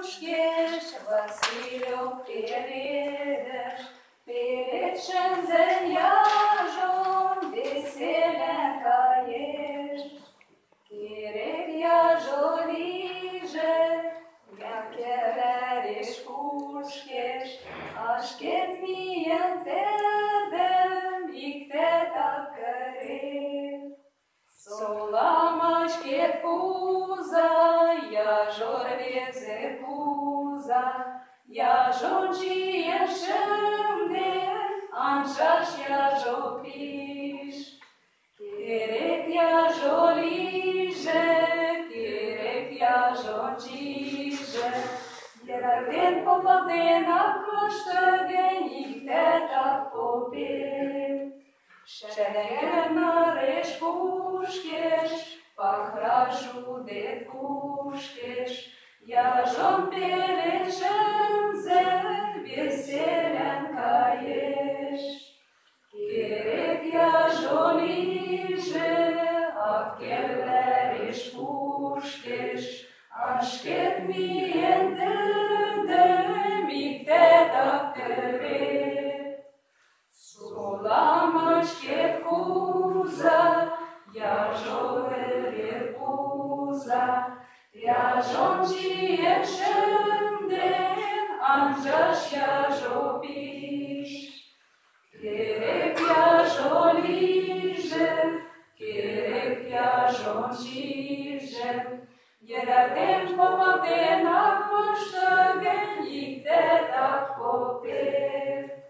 puškeš, Vasilio privedeš, перед шензеняжом веселенька ешь. Керек яжо лиже, якеререш puškeš, ашкет миен тедем, икте таккерев. Соламашкет пуза, яжор везе пуза, яжон чиен шемде, аншаш яжо пиш. Керек яжо лиже, керек яжо чиже, Ерарден попаден акмаштаген, икте так попев. Шенеген нареш puškeš, pa hrašu det puškeš, jažom perečem zel, veselenka ješ. Керек jažo liže, ak keleriš puškeš, ašket mien dedem, ikte takkerev. Solamashket puza, yajorer puza, yajon chien shemden, anjash yajopish. Kerek yajon lije, kerek yajon chije, yerarden pomaden akmashtagen, ikte tak popev.